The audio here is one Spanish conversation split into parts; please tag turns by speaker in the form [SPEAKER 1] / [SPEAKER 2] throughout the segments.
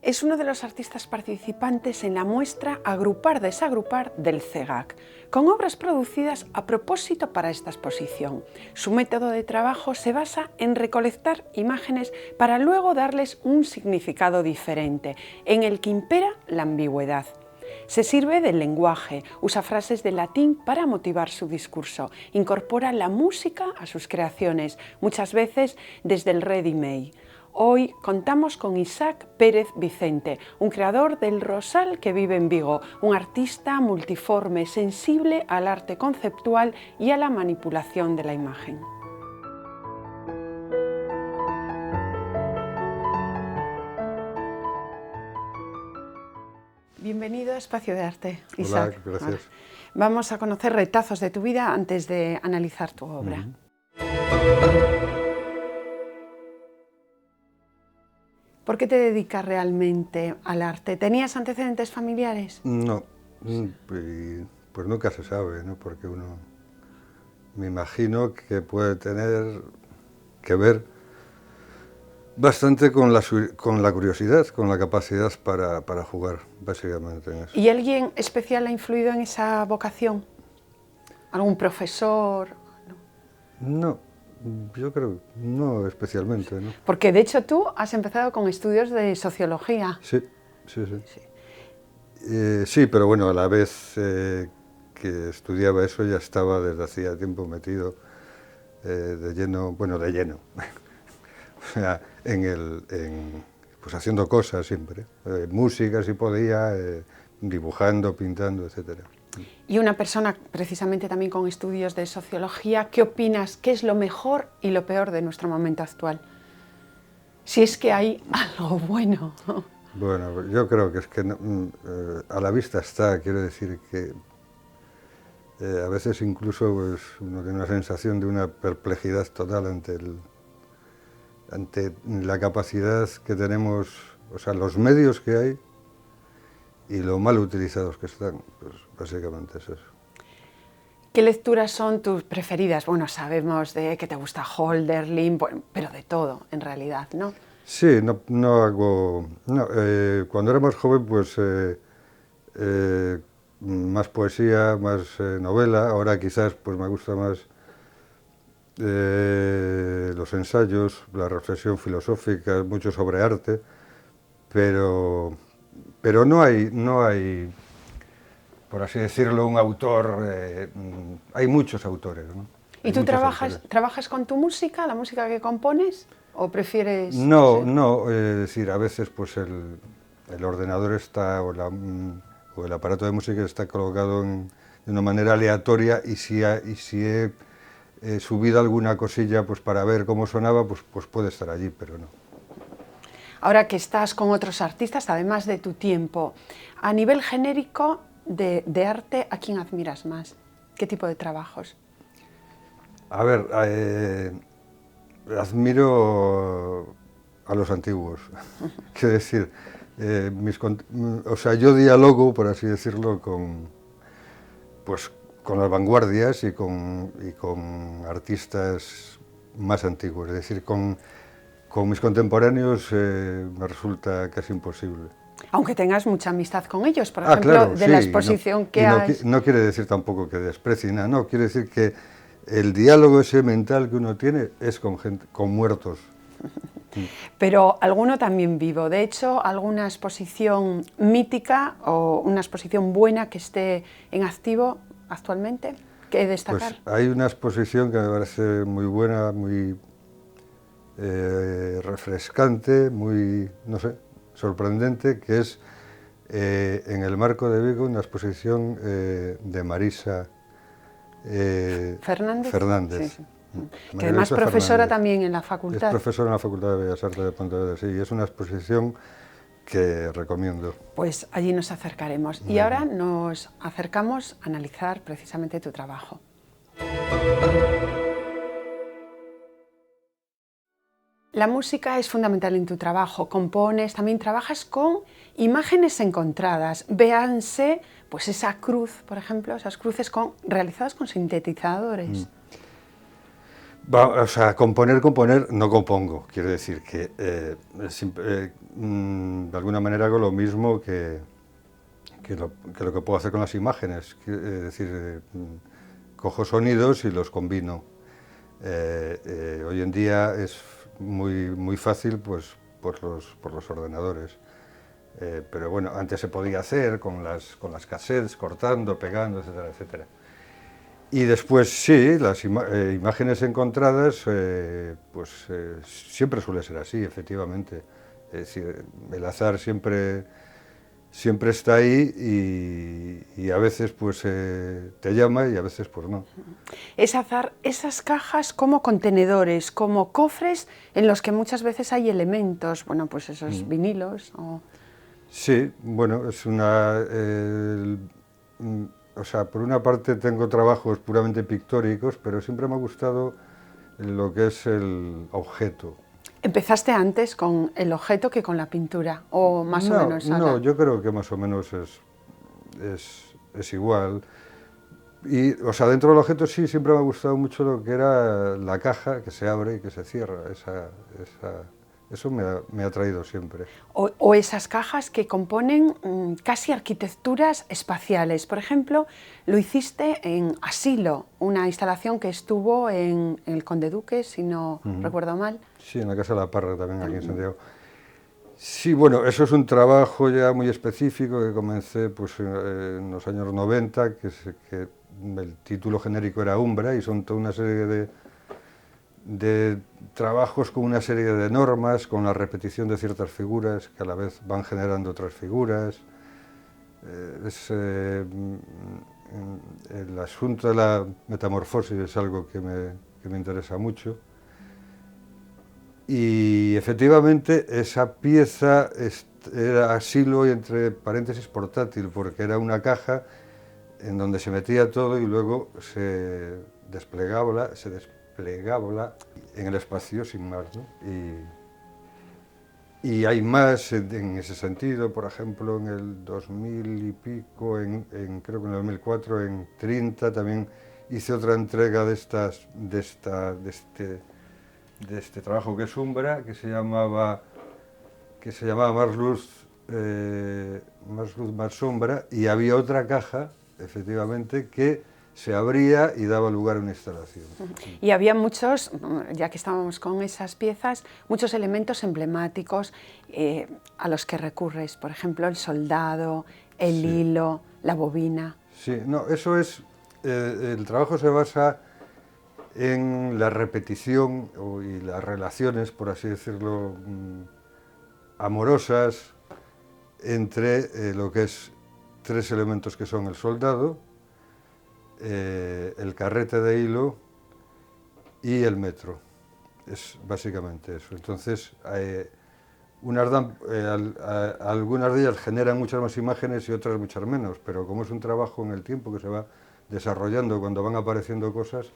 [SPEAKER 1] Es uno de los artistas participantes en la muestra Agrupar-Desagrupar del CEGAC, con obras producidas a propósito para esta exposición. Su método de trabajo se basa en recolectar imágenes para luego darles un significado diferente, en el que impera la ambigüedad. Se sirve del lenguaje, usa frases de latín para motivar su discurso, incorpora la música a sus creaciones, muchas veces desde el ready-made. Hoy contamos con Isaac Pérez Vicente, un creador del Rosal que vive en Vigo, un artista multiforme, sensible al arte conceptual y a la manipulación de la imagen. Bienvenido a Espacio de Arte, Isaac.
[SPEAKER 2] Hola, gracias.
[SPEAKER 1] Vamos a conocer retazos de tu vida antes de analizar tu obra. ¿Por qué te dedicas realmente al arte? ¿Tenías antecedentes familiares?
[SPEAKER 2] No, pues nunca se sabe, ¿no? Porque uno, me imagino que puede tener que ver bastante con la curiosidad, con la capacidad para jugar, básicamente en eso.
[SPEAKER 1] ¿Y alguien especial ha influido en esa vocación? ¿Algún profesor?
[SPEAKER 2] No, yo creo, no especialmente, ¿no?
[SPEAKER 1] Porque de hecho tú has empezado con estudios de sociología.
[SPEAKER 2] Sí. Sí, pero bueno, a la vez que estudiaba eso ya estaba desde hacía tiempo metido de lleno, o sea, pues haciendo cosas siempre, música si podía, dibujando, pintando, etcétera.
[SPEAKER 1] Y una persona precisamente también con estudios de sociología, ¿qué opinas? ¿Qué es lo mejor y lo peor de nuestro momento actual? Si es que hay algo bueno.
[SPEAKER 2] Bueno, yo creo que es que a la vista está, quiero decir que a veces incluso pues, uno tiene una sensación de una perplejidad total ante la capacidad que tenemos, o sea, los medios que hay y lo mal utilizados que están, pues básicamente es eso.
[SPEAKER 1] ¿Qué lecturas son tus preferidas? Bueno, sabemos de que te gusta Hölderlin, pero de todo, en realidad, ¿no?
[SPEAKER 2] Sí, no hago... No, cuando era más joven, pues más poesía, más novela. Ahora quizás pues me gusta más los ensayos, la reflexión filosófica, mucho sobre arte, pero no hay, por así decirlo, un autor. Hay muchos autores, ¿no?
[SPEAKER 1] ¿Y tú trabajas con tu música, la música que compones, o prefieres...?
[SPEAKER 2] No, es decir, a veces pues el ordenador está, o el aparato de música está colocado de una manera aleatoria y si he subido alguna cosilla pues para ver cómo sonaba, pues puede estar allí, pero no.
[SPEAKER 1] Ahora que estás con otros artistas, además de tu tiempo, a nivel genérico de arte, ¿a quién admiras más? ¿Qué tipo de trabajos?
[SPEAKER 2] A ver, admiro a los antiguos, quiero decir, o sea, yo dialogo, por así decirlo, con las vanguardias y con artistas más antiguos, es decir, con mis contemporáneos me resulta casi imposible.
[SPEAKER 1] Aunque tengas mucha amistad con ellos, por ejemplo,
[SPEAKER 2] claro,
[SPEAKER 1] de
[SPEAKER 2] sí,
[SPEAKER 1] la exposición que has...
[SPEAKER 2] No quiere decir tampoco que desprecie nada, no, quiere decir que el diálogo ese mental que uno tiene es con gente, con muertos.
[SPEAKER 1] Pero alguno también vivo. De hecho, alguna exposición mítica o una exposición buena que esté en activo actualmente, que destacar.
[SPEAKER 2] Pues hay una exposición que me parece muy buena, muy refrescante, muy, no sé, sorprendente, que es en el Marco de Vigo una exposición de Marisa Fernández.
[SPEAKER 1] Sí. Que además es profesora también en la facultad.
[SPEAKER 2] Es profesora en la Facultad de Bellas Artes de Pontevedra, sí, y es una exposición que recomiendo.
[SPEAKER 1] Pues allí nos acercaremos. Y ahora nos acercamos a analizar precisamente tu trabajo. La música es fundamental en tu trabajo, compones, también trabajas con imágenes encontradas. Véanse, pues esa cruz, por ejemplo, esas cruces realizadas con sintetizadores.
[SPEAKER 2] O sea, componer, no compongo. Quiero decir que de alguna manera hago lo mismo que lo que puedo hacer con las imágenes. Es decir, cojo sonidos y los combino. Hoy en día es muy fácil pues, por los ordenadores. Pero bueno, antes se podía hacer con las cassettes, cortando, pegando, etcétera, etcétera. Y después sí, las imágenes encontradas, siempre suele ser así, efectivamente. Es decir, el azar siempre está ahí y a veces pues te llama y a veces pues no.
[SPEAKER 1] Es azar, esas cajas como contenedores, como cofres en los que muchas veces hay elementos, bueno, pues esos vinilos.
[SPEAKER 2] Sí, bueno, o sea, por una parte tengo trabajos puramente pictóricos, pero siempre me ha gustado lo que es el objeto.
[SPEAKER 1] ¿Empezaste antes con el objeto que con la pintura? ¿O más o menos ahora?
[SPEAKER 2] No, yo creo que más o menos es igual. Y, o sea, dentro del objeto sí, siempre me ha gustado mucho lo que era la caja que se abre y que se cierra. Eso me ha atraído siempre.
[SPEAKER 1] O esas cajas que componen casi arquitecturas espaciales. Por ejemplo, lo hiciste en Asilo, una instalación que estuvo en el Conde Duque, si no recuerdo mal.
[SPEAKER 2] Sí, en la Casa de la Parra también, aquí en Santiago. Sí, bueno, eso es un trabajo ya muy específico que comencé pues, en los años 90, que el título genérico era Umbra, y son toda una serie de trabajos con una serie de normas, con la repetición de ciertas figuras que a la vez van generando otras figuras. El asunto de la metamorfosis es algo que me interesa mucho. Y efectivamente esa pieza era Asilo y entre paréntesis portátil, porque era una caja en donde se metía todo y luego se desplegaba en el espacio sin más, ¿no? Y hay más en ese sentido, por ejemplo, en el 2000 y pico, creo que en el 2004, en 30, también hice otra entrega de este trabajo que es Umbra, que se llamaba Más luz, más sombra, y había otra caja, efectivamente, que se abría y daba lugar a una instalación.
[SPEAKER 1] Y había muchos, ya que estábamos con esas piezas, muchos elementos emblemáticos a los que recurres, por ejemplo, el soldado, el hilo, la bobina.
[SPEAKER 2] Sí, no, eso es, el trabajo se basa en la repetición y las relaciones, por así decirlo, amorosas entre lo que es tres elementos que son el soldado, el carrete de hilo y el metro. Es básicamente eso. Entonces, algunas de ellas generan muchas más imágenes y otras muchas menos, pero como es un trabajo en el tiempo que se va desarrollando cuando van apareciendo cosas,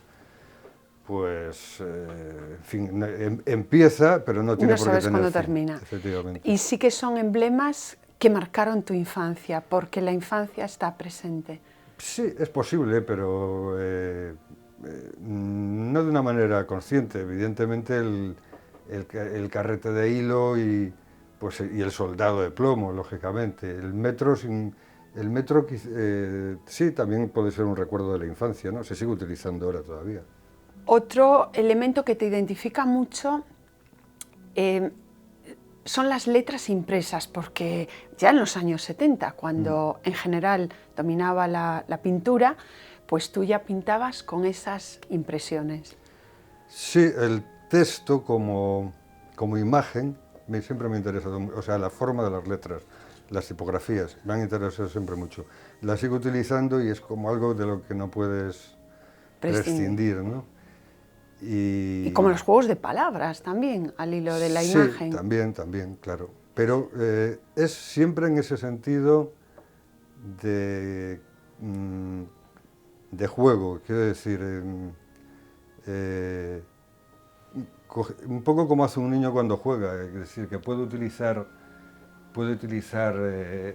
[SPEAKER 2] pues, en fin, empieza, pero no tiene por qué tener fin.
[SPEAKER 1] No sabes cuándo termina.
[SPEAKER 2] Efectivamente.
[SPEAKER 1] Y sí que son emblemas que marcaron tu infancia, porque la infancia está presente.
[SPEAKER 2] Sí, es posible, pero no de una manera consciente. Evidentemente el carrete de hilo y el soldado de plomo, lógicamente. El metro sí, también puede ser un recuerdo de la infancia, ¿no? Se sigue utilizando ahora todavía.
[SPEAKER 1] Otro elemento que te identifica mucho son las letras impresas, porque ya en los años 70, cuando en general dominaba la pintura, pues tú ya pintabas con esas impresiones.
[SPEAKER 2] Sí, el texto como imagen siempre me ha interesado, o sea, la forma de las letras, las tipografías, me han interesado siempre mucho. Las sigo utilizando y es como algo de lo que no puedes prescindir, ¿no?
[SPEAKER 1] Y como los juegos de palabras también, al hilo de la imagen.
[SPEAKER 2] Sí, también, claro. Pero es siempre en ese sentido de juego, quiero decir, un poco como hace un niño cuando juega, es decir, que puede utilizar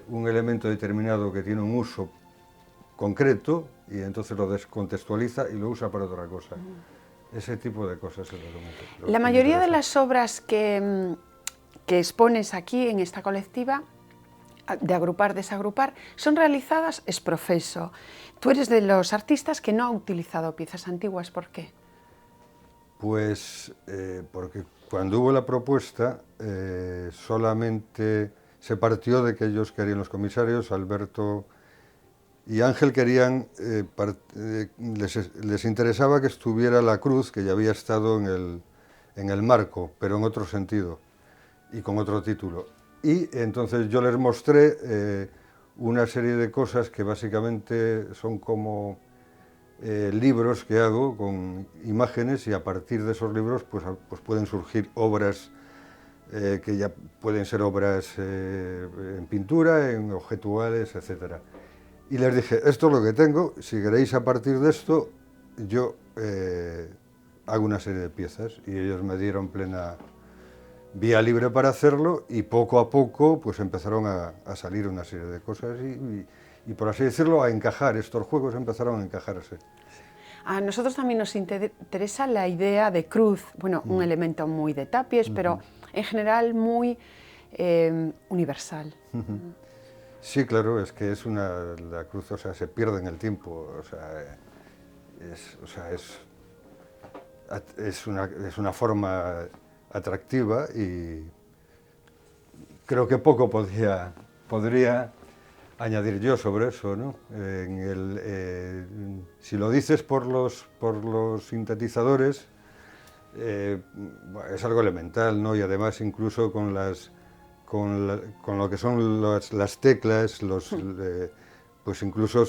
[SPEAKER 2] un elemento determinado que tiene un uso concreto y entonces lo descontextualiza y lo usa para otra cosa. ese tipo de cosas es lo que
[SPEAKER 1] La
[SPEAKER 2] me
[SPEAKER 1] mayoría de
[SPEAKER 2] interesa.
[SPEAKER 1] las obras que expones aquí en esta colectiva, de agrupar, desagrupar, son realizadas ex professo. Tú eres de los artistas que no ha utilizado piezas antiguas, ¿por qué?
[SPEAKER 2] Pues porque cuando hubo la propuesta solamente se partió de que ellos querían, los comisarios, Alberto y Ángel querían, les interesaba que estuviera la cruz, que ya había estado en el marco, pero en otro sentido y con otro título. Y entonces yo les mostré una serie de cosas que básicamente son como libros que hago con imágenes, y a partir de esos libros pues pueden surgir obras que ya pueden ser obras en pintura, en objetuales, etc. Y les dije, esto es lo que tengo, si queréis a partir de esto, yo hago una serie de piezas, y ellos me dieron plena vía libre para hacerlo, y poco a poco pues empezaron a salir una serie de cosas y por así decirlo a encajar, estos juegos empezaron a encajarse.
[SPEAKER 1] A nosotros también nos interesa la idea de cruz, bueno, un elemento muy de Tapies, pero en general muy universal.
[SPEAKER 2] Sí, claro, es que es la cruz, o sea, se pierde en el tiempo, o sea, es una forma atractiva, y creo que poco podría añadir yo sobre eso, ¿no? Si lo dices por los sintetizadores, es algo elemental, ¿no? Y además incluso con lo que son las teclas, pues incluso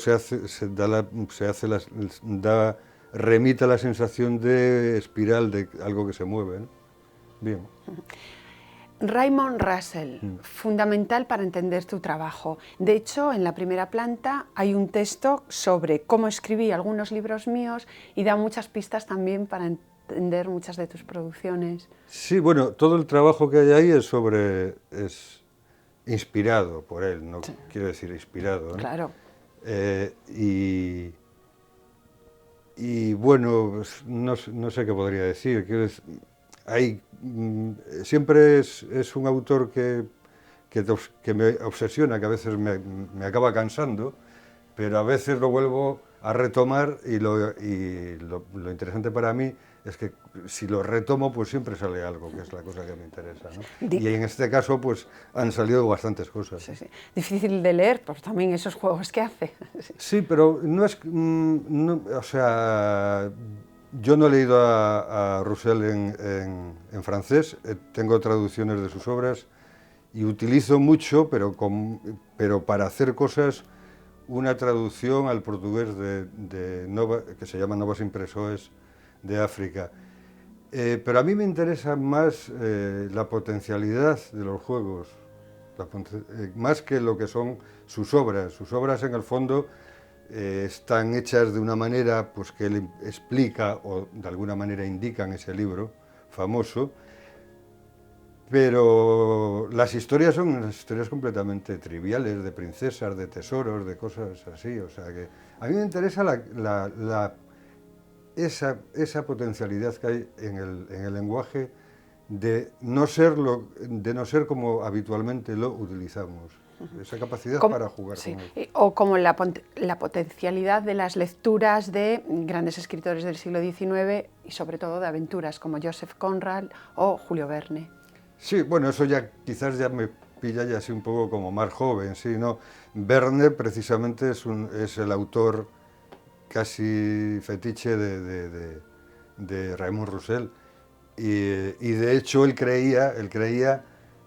[SPEAKER 2] remite la sensación de espiral, de algo que se mueve, ¿no? Bien.
[SPEAKER 1] Raymond Roussel, fundamental para entender tu trabajo. De hecho, en la primera planta hay un texto sobre cómo escribí algunos libros míos y da muchas pistas también para entender muchas de tus producciones.
[SPEAKER 2] Sí, bueno, todo el trabajo que hay ahí es inspirado por él, no quiero decir inspirado, ¿no?
[SPEAKER 1] Claro.
[SPEAKER 2] Y bueno, pues, no sé qué podría decir. Siempre es un autor que me obsesiona, que a veces me acaba cansando, pero a veces lo vuelvo a retomar, y lo interesante para mí es que si lo retomo pues siempre sale algo, que es la cosa que me interesa, ¿no? Y en este caso pues han salido bastantes cosas.
[SPEAKER 1] Sí, sí. Difícil de leer, pues también esos juegos que hace.
[SPEAKER 2] Sí, pero no es... o sea, yo no he leído a Roussel en francés, tengo traducciones de sus obras y utilizo mucho, pero para hacer cosas, una traducción al portugués que se llama Novas Impressões de África. Pero a mí me interesa más la potencialidad de los juegos, más que lo que son sus obras. Sus obras, en el fondo, están hechas de una manera pues, que él explica o de alguna manera indica en ese libro famoso, pero las historias son unas historias completamente triviales, de princesas, de tesoros, de cosas así. O sea que a mí me interesa esa potencialidad que hay en el lenguaje de no ser como habitualmente lo utilizamos. Esa capacidad para jugar con él.
[SPEAKER 1] O como la potencialidad de las lecturas de grandes escritores del siglo XIX y sobre todo de aventuras como Joseph Conrad o Julio Verne.
[SPEAKER 2] Sí, bueno, eso ya quizás ya me pilla ya así un poco como más joven, sí, ¿no? Verne precisamente es el autor casi fetiche de Raymond Roussel, y de hecho él creía,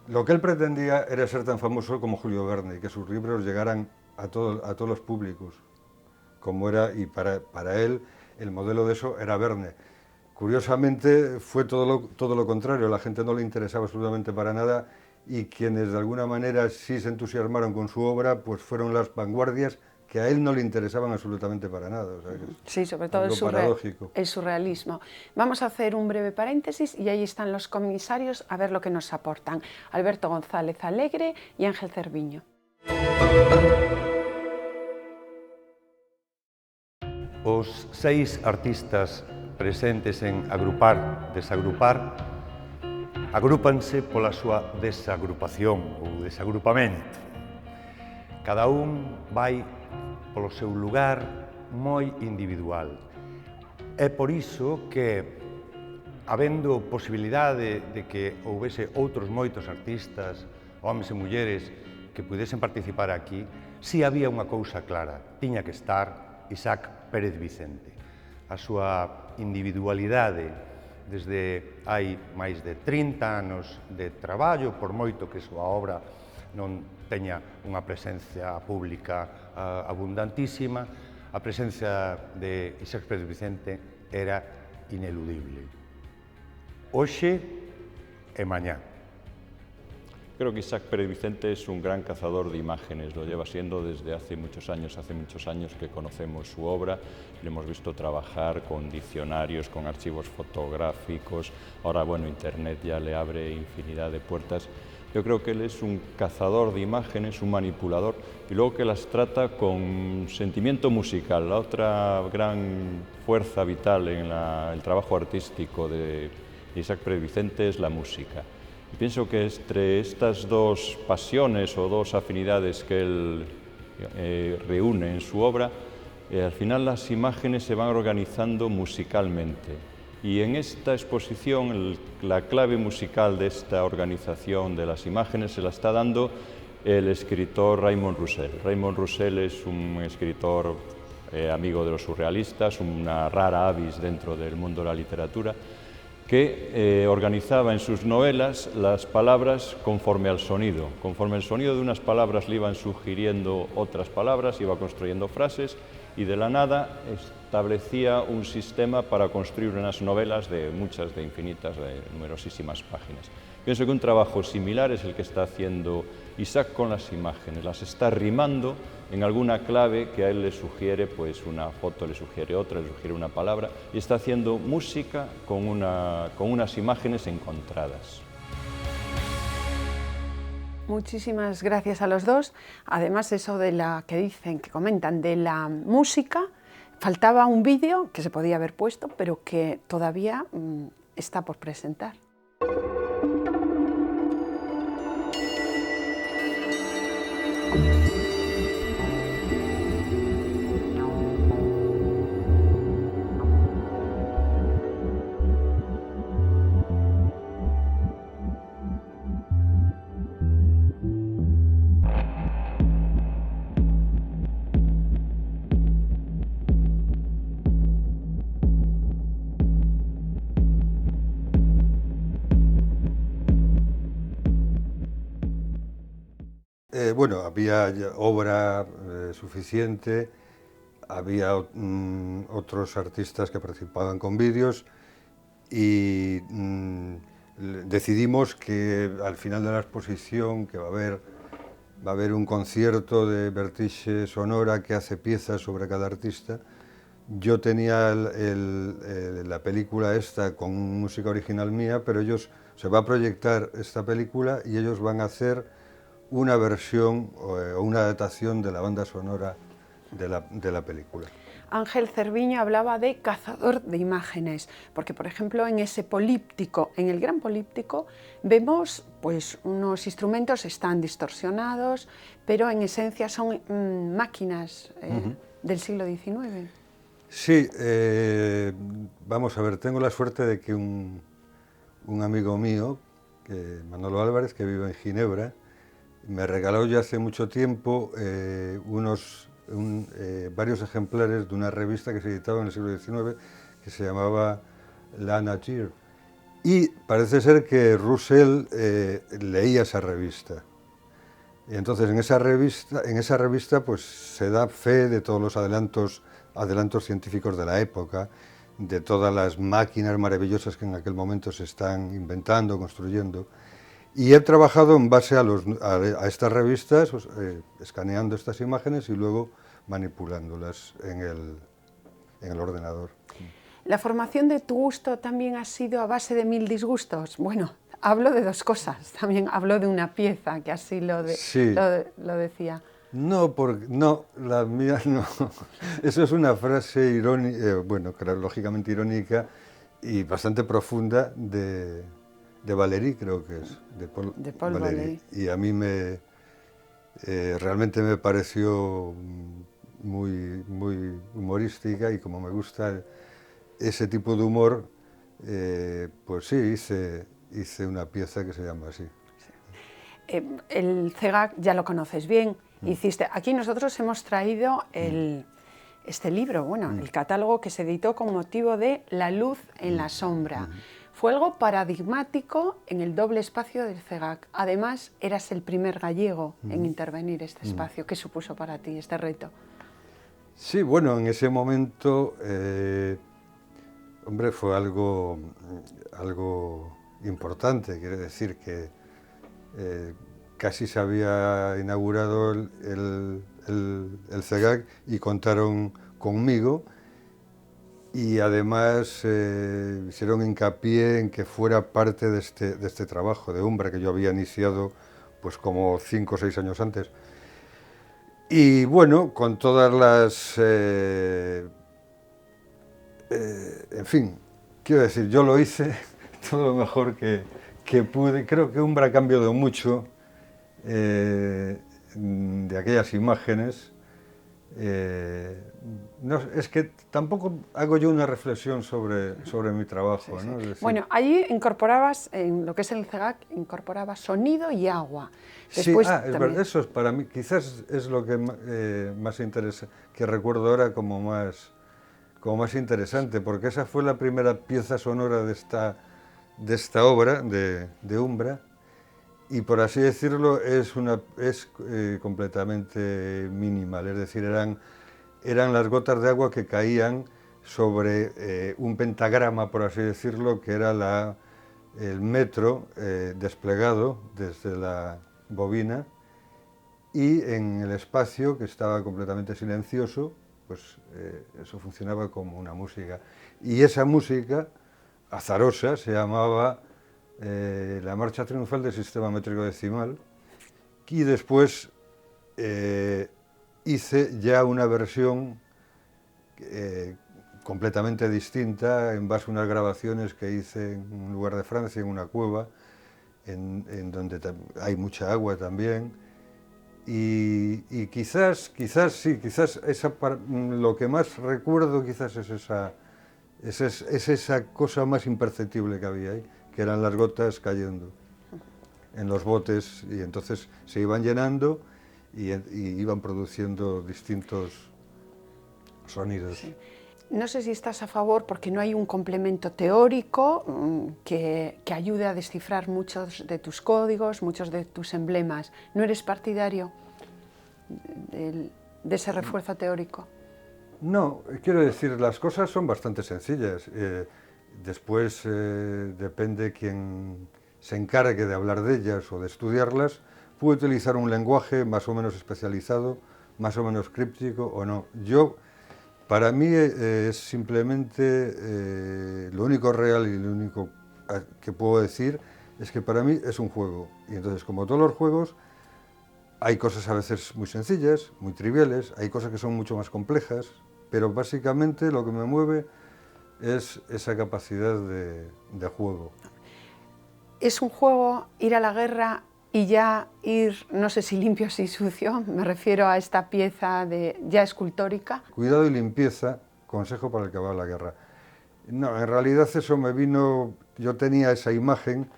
[SPEAKER 2] lo que él pretendía era ser tan famoso como Julio Verne, y que sus libros llegaran a todos los públicos, como era, y para él el modelo de eso era Verne. Curiosamente fue todo lo contrario, a la gente no le interesaba absolutamente para nada, y quienes de alguna manera sí se entusiasmaron con su obra pues fueron las vanguardias, que a él no le interesaban absolutamente para nada. O sea,
[SPEAKER 1] sí, sobre todo el surrealismo. Vamos a hacer un breve paréntesis y ahí están los comisarios a ver lo que nos aportan. Alberto González Alegre y Ángel Cerviño.
[SPEAKER 3] Os 6 artistas presentes en agrupar, desagrupar, agrúpanse pola súa desagrupación ou desagrupamento. Cada un vai polo seu lugar moi individual. É por iso que, habendo posibilidade de que houvese outros moitos artistas, homes e mulleres, que pudesen participar aquí, si había unha cousa clara, tiña que estar Isaac Pérez Vicente. A súa individualidade, desde hai máis de 30 anos de traballo, por moito que a súa obra non teña unha presencia pública abundantísima, a presencia de Isaac Pérez Vicente era ineludible. Hoxe e mañá.
[SPEAKER 4] Creo que Isaac Pérez Vicente es un gran cazador de imágenes, lo lleva siendo desde hace muchos años que conocemos su obra, le hemos visto trabajar con diccionarios, con archivos fotográficos, ahora bueno, Internet ya le abre infinidad de puertas. Yo creo que él es un cazador de imágenes, un manipulador, y luego que las trata con sentimiento musical. La otra gran fuerza vital en el trabajo artístico de Isaac Pérez Vicente es la música. Y pienso que entre estas dos pasiones o dos afinidades que él reúne en su obra, al final las imágenes se van organizando musicalmente. Y en esta exposición, la clave musical de esta organización de las imágenes se la está dando el escritor Raymond Roussel. Raymond Roussel es un escritor amigo de los surrealistas, una rara avis dentro del mundo de la literatura, que organizaba en sus novelas las palabras conforme al sonido. Conforme el sonido de unas palabras le iban sugiriendo otras palabras, iba construyendo frases y de la nada establecía un sistema para construir unas novelas de muchas, de infinitas, de numerosísimas páginas. Pienso que un trabajo similar es el que está haciendo Isaac con las imágenes, las está rimando en alguna clave que a él le sugiere, pues una foto le sugiere otra, le sugiere una palabra, y está haciendo música con unas imágenes encontradas.
[SPEAKER 1] Muchísimas gracias a los dos. Además, eso de la que dicen, que comentan de la música, faltaba un vídeo que se podía haber puesto, pero que todavía está por presentar.
[SPEAKER 2] Bueno, había obra suficiente, había otros artistas que participaban con vídeos y decidimos que al final de la exposición que va a haber un concierto de Vertixe Sonora que hace piezas sobre cada artista. Yo tenía la película esta con música original mía, pero se va a proyectar esta película y ellos van a hacer una versión o una adaptación de la banda sonora de la película.
[SPEAKER 1] Ángel Cerviño hablaba de cazador de imágenes, porque por ejemplo en ese políptico, en el gran políptico, vemos pues unos instrumentos están distorsionados, pero en esencia son máquinas del siglo XIX.
[SPEAKER 2] Sí, vamos a ver, tengo la suerte de que un amigo mío, Manolo Álvarez, que vive en Ginebra, me regaló ya hace mucho tiempo varios ejemplares de una revista que se editaba en el siglo XIX que se llamaba La Nature. Y parece ser que Roussel leía esa revista. Y entonces en esa revista pues, se da fe de todos los adelantos científicos de la época, de todas las máquinas maravillosas que en aquel momento se están inventando, construyendo. Y he trabajado en base a estas revistas, escaneando estas imágenes y luego manipulándolas en el ordenador.
[SPEAKER 1] ¿La formación de tu gusto también ha sido a base de 1000 disgustos? Bueno, hablo de dos cosas, también hablo de una pieza, que así lo decía.
[SPEAKER 2] No, no, la mía no. Eso es una frase irónica, bueno, claro, lógicamente irónica y bastante profunda de Valéry, creo que es,
[SPEAKER 1] De Paul Valéry.
[SPEAKER 2] Y a mí realmente me pareció muy humorística, y como me gusta ese tipo de humor, pues sí, hice una pieza que se llama así.
[SPEAKER 1] El CEGAC ya lo conoces bien. Aquí nosotros hemos traído este libro, bueno, el catálogo que se editó con motivo de La luz en la sombra. Fue algo paradigmático en el doble espacio del CEGAC. Además, eras el primer gallego en intervenir este espacio. ¿Qué supuso para ti este reto?
[SPEAKER 2] Sí, bueno, en ese momento, hombre, fue algo importante. Quiere decir que casi se había inaugurado el CEGAC y contaron conmigo, y además hicieron hincapié en que fuera parte de este trabajo de Umbra que yo había iniciado pues como 5 o 6 años antes. Y bueno, con todas las... en fin, quiero decir, yo lo hice todo lo mejor que pude. Creo que Umbra ha cambiado mucho de aquellas imágenes. No, es que tampoco hago yo una reflexión sobre mi trabajo.
[SPEAKER 1] Sí, sí.
[SPEAKER 2] ¿No? Es decir,
[SPEAKER 1] bueno, allí incorporabas, en lo que es el CEGAC, incorporabas sonido y agua.
[SPEAKER 2] Después, sí, es verdad, eso es para mí, quizás es lo que más interesa, que recuerdo ahora como más interesante, porque esa fue la primera pieza sonora de esta obra de Umbra, y por así decirlo es completamente minimal, es decir, eran las gotas de agua que caían sobre un pentagrama, por así decirlo, que era el metro desplegado desde la bobina, y en el espacio, que estaba completamente silencioso, pues eso funcionaba como una música. Y esa música, azarosa, se llamaba la Marcha Triunfal del Sistema Métrico Decimal, y después hice ya una versión completamente distinta, en base a unas grabaciones que hice en un lugar de Francia, en una cueva, en donde hay mucha agua también. Y quizás lo que más recuerdo quizás es esa cosa más imperceptible que había ahí, que eran las gotas cayendo en los botes, y entonces se iban llenando y iban produciendo distintos sonidos.
[SPEAKER 1] Sí. No sé si estás a favor, porque no hay un complemento teórico que ayude a descifrar muchos de tus códigos, muchos de tus emblemas. ¿No eres partidario de ese refuerzo teórico?
[SPEAKER 2] No, quiero decir, las cosas son bastante sencillas. Después depende quién se encargue de hablar de ellas o de estudiarlas. Puede utilizar un lenguaje más o menos especializado, más o menos críptico o no. Para mí es simplemente lo único real y lo único que puedo decir es que para mí es un juego. Y entonces, como todos los juegos, hay cosas a veces muy sencillas, muy triviales, hay cosas que son mucho más complejas, pero básicamente lo que me mueve es esa capacidad de juego.
[SPEAKER 1] ¿Es un juego ir a la guerra y ya ir, no sé si limpio o si sucio? Me refiero a esta pieza ya escultórica.
[SPEAKER 2] Cuidado y limpieza, consejo para el que va a la guerra. No, en realidad eso me vino, yo tenía esa imagen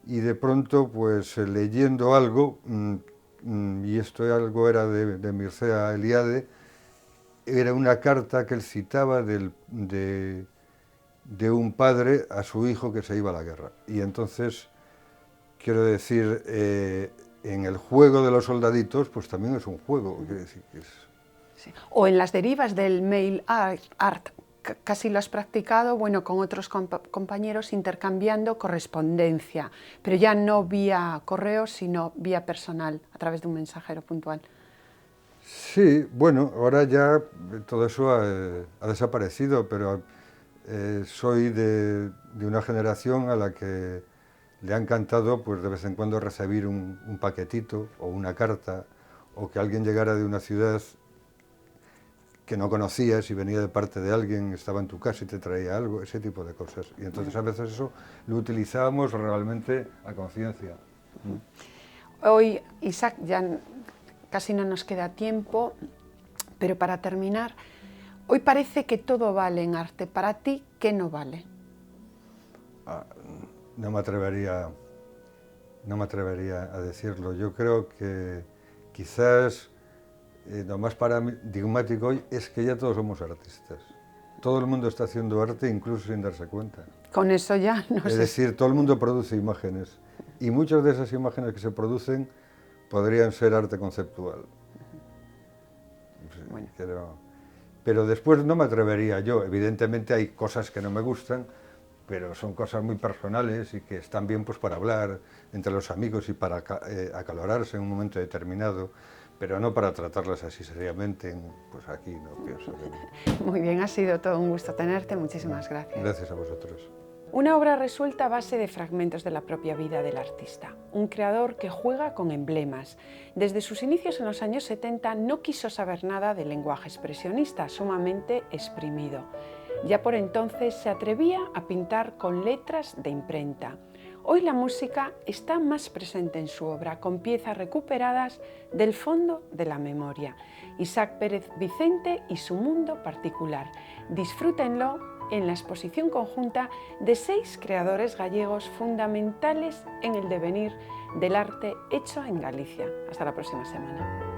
[SPEAKER 2] y de pronto pues leyendo algo, y esto algo era de Mircea Eliade, era una carta que él citaba de un padre a su hijo que se iba a la guerra. Y entonces, quiero decir, en el juego de los soldaditos, pues también es un juego. Quiero decir,
[SPEAKER 1] sí. O en las derivas del mail art, casi lo has practicado, bueno, con otros compañeros intercambiando correspondencia, pero ya no vía correo, sino vía personal, a través de un mensajero puntual.
[SPEAKER 2] Sí, bueno, ahora ya todo eso ha desaparecido, pero soy de una generación a la que le ha encantado pues de vez en cuando recibir un paquetito o una carta o que alguien llegara de una ciudad que no conocías y venía de parte de alguien, estaba en tu casa y te traía algo, ese tipo de cosas. Y entonces a veces eso lo utilizábamos realmente a conciencia.
[SPEAKER 1] Hoy, Isaac, ya casi no nos queda tiempo, pero para terminar, hoy parece que todo vale en arte. Para ti, ¿qué no vale?
[SPEAKER 2] No me atrevería a decirlo. Yo creo que quizás lo más paradigmático hoy es que ya todos somos artistas. Todo el mundo está haciendo arte, incluso sin darse cuenta.
[SPEAKER 1] Con eso ya no sé.
[SPEAKER 2] Es decir, todo el mundo produce imágenes y muchas de esas imágenes que se producen podrían ser arte conceptual.
[SPEAKER 1] Bueno.
[SPEAKER 2] Pero después no me atrevería yo. Evidentemente hay cosas que no me gustan, pero son cosas muy personales y que están bien pues para hablar entre los amigos y para acalorarse en un momento determinado, pero no para tratarlas así seriamente, pues aquí no pienso.
[SPEAKER 1] Muy bien, ha sido todo un gusto tenerte, muchísimas gracias.
[SPEAKER 2] Gracias a vosotros.
[SPEAKER 1] Una obra resuelta a base de fragmentos de la propia vida del artista, un creador que juega con emblemas. Desde sus inicios en los años 70 no quiso saber nada del lenguaje expresionista, sumamente exprimido. Ya por entonces se atrevía a pintar con letras de imprenta. Hoy la música está más presente en su obra, con piezas recuperadas del fondo de la memoria. Isaac Pérez Vicente y su mundo particular. Disfrútenlo en la exposición conjunta de 6 creadores gallegos fundamentales en el devenir del arte hecho en Galicia. Hasta la próxima semana.